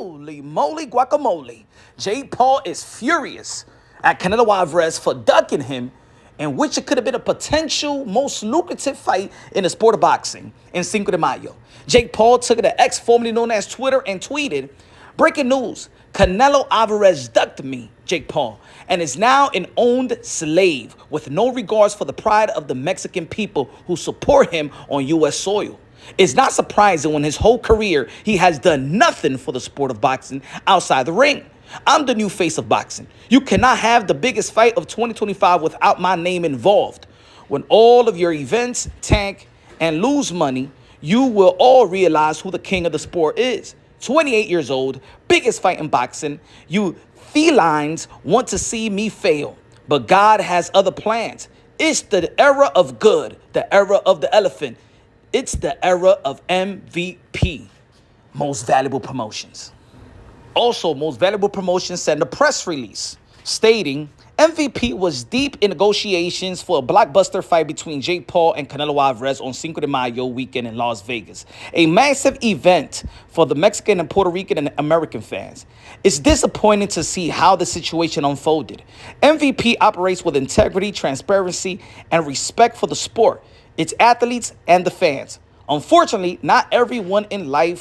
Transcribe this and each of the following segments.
Holy moly guacamole. Jake Paul is furious at Canelo Alvarez for ducking him, in which it could have been a potential most lucrative fight in the sport of boxing in Cinco de Mayo. Jake Paul took it to X, formerly known as Twitter, and tweeted, "Breaking news, Canelo Alvarez ducked me, Jake Paul, and is now an owned slave with no regards for the pride of the Mexican people who support him on U.S. soil." It's not surprising when his whole career he has done nothing for the sport of boxing outside the ring. "I'm the new face of boxing. You cannot have the biggest fight of 2025 without my name involved. When all of your events tank and lose money, you will all realize who the king of the sport is. 28 years old, biggest fight in boxing. You felines want to see me fail, but God has other plans. It's the era of good, the era of the elephant. It's the era of MVP, most valuable promotions." Also, Most Valuable Promotions sent a press release stating MVP was deep in negotiations for a blockbuster fight between Jake Paul and Canelo Alvarez on Cinco de Mayo weekend in Las Vegas, a massive event for the Mexican and Puerto Rican and American fans. It's disappointing to see how the situation unfolded. MVP operates with integrity, transparency, and respect for the sport, its athletes, and the fans. Unfortunately, not everyone in the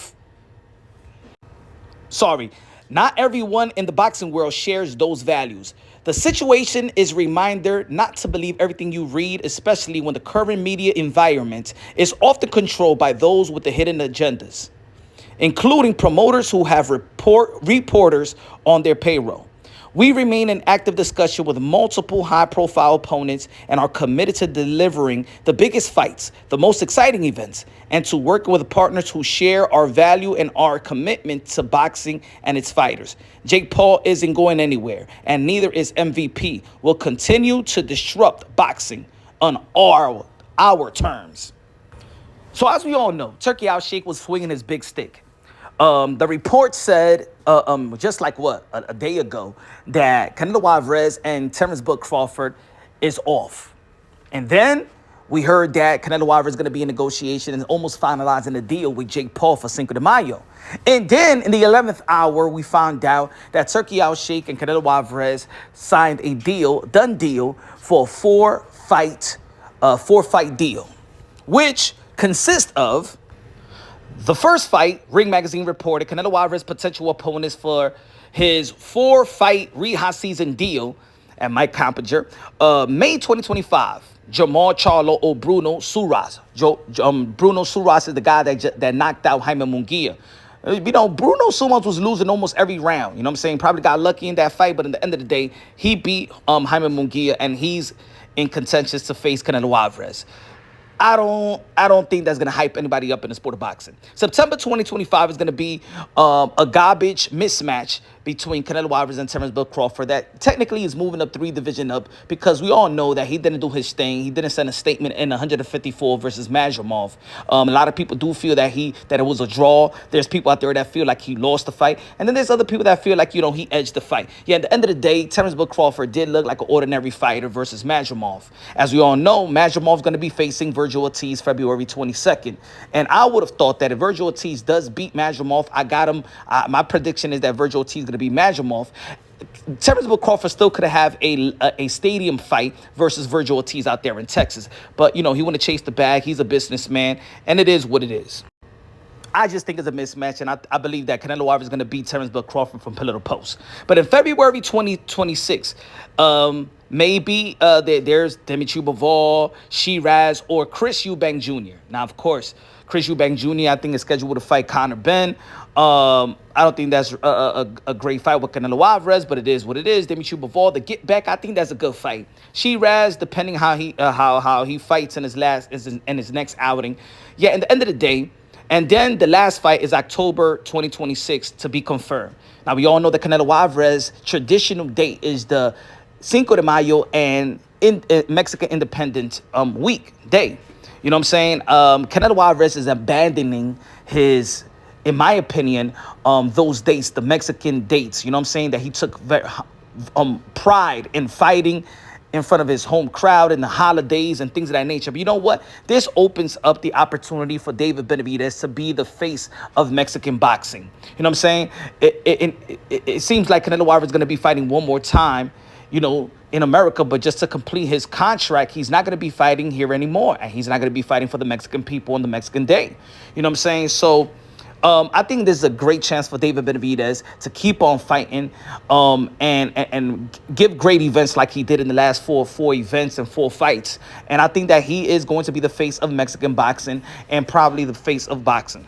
boxing world shares those values. The situation is a reminder not to believe everything you read, especially when the current media environment is often controlled by those with the hidden agendas, including promoters who have reporters on their payroll. We remain in active discussion with multiple high-profile opponents and are committed to delivering the biggest fights, the most exciting events, and to work with partners who share our value and our commitment to boxing and its fighters. Jake Paul isn't going anywhere, and neither is MVP. We'll continue to disrupt boxing on our terms. So as we all know, Turki Alalshikh was swinging his big stick. The report said, just like a day ago, that Canelo Alvarez and Terence Bud Crawford is off. And then we heard that Canelo Alvarez is going to be in negotiation and almost finalizing a deal with Jake Paul for Cinco de Mayo. And then in the 11th hour, we found out that Turki Alalshikh and Canelo Alvarez signed a done deal for a four-fight deal, which consists of the first fight. Ring Magazine reported Canelo Alvarez's potential opponents for his four-fight rehab season deal at Mike Compinger, May 2025. Jamal Charlo or Bruno Suras. Bruno Suras is the guy that knocked out Jaime Munguia. You know, Bruno Sumas was losing almost every round. You know what I'm saying? Probably got lucky in that fight, but at the end of the day, he beat Jaime Munguia, and he's in contention to face Canelo Alvarez. I don't think that's going to hype anybody up in the sport of boxing. September 2025 is going to be a garbage mismatch between Canelo Alvarez and Terence Bud Crawford that technically is moving up 3 divisions up, because we all know that he didn't do his thing. He didn't send a statement in 154 versus Majramov. A lot of people do feel that it was a draw. There's people out there that feel like he lost the fight. And then there's other people that feel like, he edged the fight. Yeah, at the end of the day, Terence Bud Crawford did look like an ordinary fighter versus Majramov. As we all know, Majramov's going to be facing Virgil Ortiz February 22nd. And I would have thought that if Virgil Ortiz does beat Majramov, I got him. My prediction is that Virgil Ortiz is going to be Majramov. Terence Bud Crawford still could have a stadium fight versus Virgil Ortiz out there in Texas. But, he want to chase the bag. He's a businessman, and it is what it is. I just think it's a mismatch, and I believe that Canelo Alvarez is going to beat Terence Bud Crawford from Pillar to Post. But in February 2026, maybe there's Dimitri Bivol, Shiraz, or Chris Eubank Jr. Now, of course, Chris Eubank Jr., I think, is scheduled to fight Conor Benn. I don't think that's a great fight with Canelo Alvarez, but it is what it is. Dimitri Bivol, the get back, I think that's a good fight. Shiraz, depending how he fights in his next outing. Yeah, at the end of the day. And then the last fight is October 2026 to be confirmed. Now, we all know that Canelo Alvarez traditional date is the Cinco de Mayo and Mexican Independence Week day. You know what I'm saying? Canelo Alvarez is abandoning his, in my opinion, those dates, the Mexican dates. You know what I'm saying? That he took pride in fighting in front of his home crowd in the holidays and things of that nature. But you know what? This opens up the opportunity for David Benavidez to be the face of Mexican boxing. You know what I'm saying? It seems like Canelo Alvarez is going to be fighting one more time, you know, in America, but just to complete his contract, he's not going to be fighting here anymore. And he's not going to be fighting for the Mexican people on the Mexican day. You know what I'm saying? So I think this is a great chance for David Benavidez to keep on fighting and give great events like he did in the last four events and 4 fights. And I think that he is going to be the face of Mexican boxing and probably the face of boxing.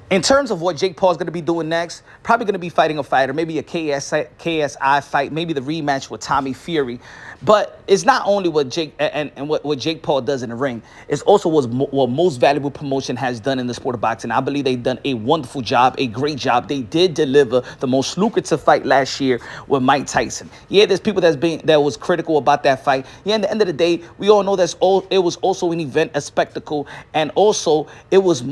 In terms of what Jake Paul's going to be doing next, probably going to be fighting a fighter, maybe a KSI fight, maybe the rematch with Tommy Fury. But it's not only what Jake what Jake Paul does in the ring. It's also what Most Valuable Promotion has done in the sport of boxing. I believe they've done a wonderful job, a great job. They did deliver the most lucrative fight last year with Mike Tyson. Yeah, there's people that was critical about that fight. Yeah, at the end of the day, we all know it was also an event, a spectacle, and also it was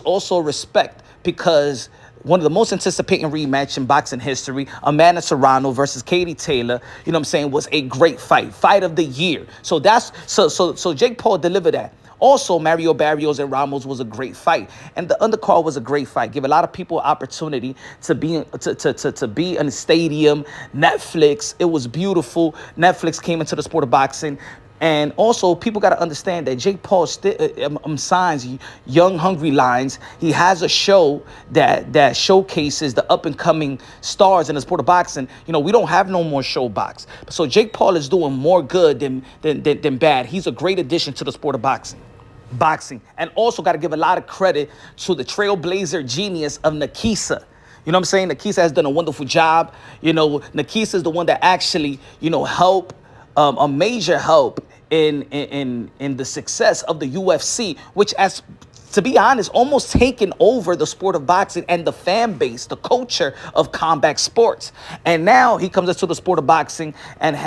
also respect, because one of the most anticipating rematch in boxing history, Amanda Serrano versus Katie Taylor, you know what I'm saying, was a great fight of the year. So so Jake Paul delivered that. Also, Mario Barrios and Ramos was a great fight, and the undercard was a great fight. Give a lot of people opportunity to be in the stadium. Netflix, it was beautiful. Netflix came into the sport of boxing. And also, people got to understand that Jake Paul signs Young Hungry Lions. He has a show that showcases the up-and-coming stars in the sport of boxing. You know, we don't have no more show box. So Jake Paul is doing more good than bad. He's a great addition to the sport of boxing. And also got to give a lot of credit to the trailblazer genius of Nakisa. You know what I'm saying? Nakisa has done a wonderful job. You know, Nakisa is the one that actually, you know, helped. A major help in the success of the UFC, which, as to be honest, almost taken over the sport of boxing and the fan base, the culture of combat sports. And now he comes into the sport of boxing and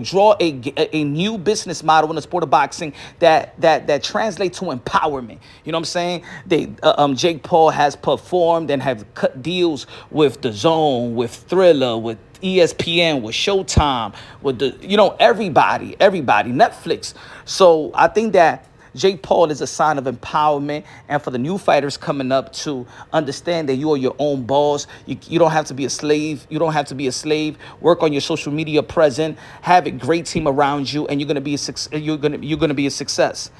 draw a new business model in the sport of boxing that translates to empowerment. You know what I'm saying? Jake Paul has performed and have cut deals with DAZN, with Thriller, with ESPN, with Showtime, with everybody, Netflix. So I think that Jake Paul is a sign of empowerment, and for the new fighters coming up to understand that you are your own boss. You don't have to be a slave. You don't have to be a slave. Work on your social media presence. Have a great team around you, and you're gonna be a success.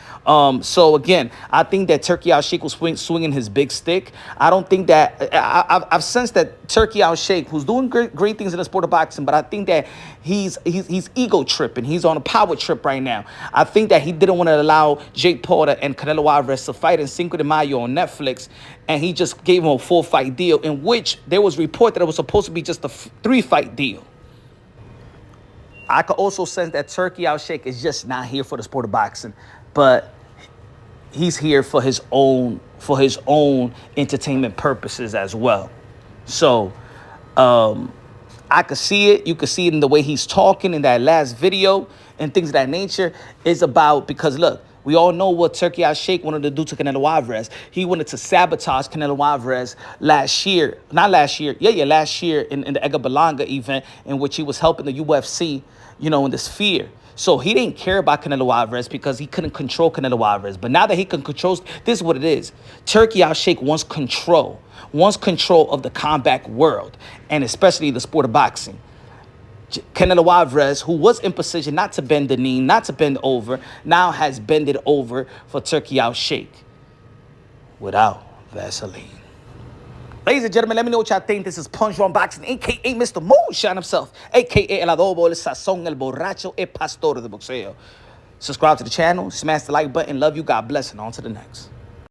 So again, I think that Turki Alalshikh was swinging his big stick. I don't think that I've sensed that Turki Alalshikh, who's doing great things in the sport of boxing, but I think that he's ego tripping. He's on a power trip right now. I think that he didn't want to allow Jake Paul and Canelo Alvarez to fight in Cinco de Mayo on Netflix, and he just gave him a 4-fight deal, in which there was report that it was supposed to be just a 3-fight deal. I could also sense that Turki Alalshikh is just not here for the sport of boxing, but he's here for his own entertainment purposes as well. So I could see it. You could see it in the way he's talking in that last video and things of that nature. Is about, because look, we all know what Turki Alalshikh wanted to do to Canelo Alvarez. He wanted to sabotage Canelo Alvarez last year in the Edgar Berlanga event, in which he was helping the UFC, in the sphere. So he didn't care about Canelo Alvarez because he couldn't control Canelo Alvarez. But now that he can control, this is what it is. Turki Alalshikh wants control of the combat world, and especially the sport of boxing. Canelo Alvarez, who was in position not to bend the knee, not to bend over, now has bended over for Turki Alalshikh without Vaseline. Ladies and gentlemen, let me know what y'all think. This is Punch Drunk Boxing, a.k.a. Mr. Moonshine himself, a.k.a. El Adobo, El Sazón, El Borracho, El Pastor de Boxeo. Subscribe to the channel, smash the like button. Love you, God bless, and on to the next.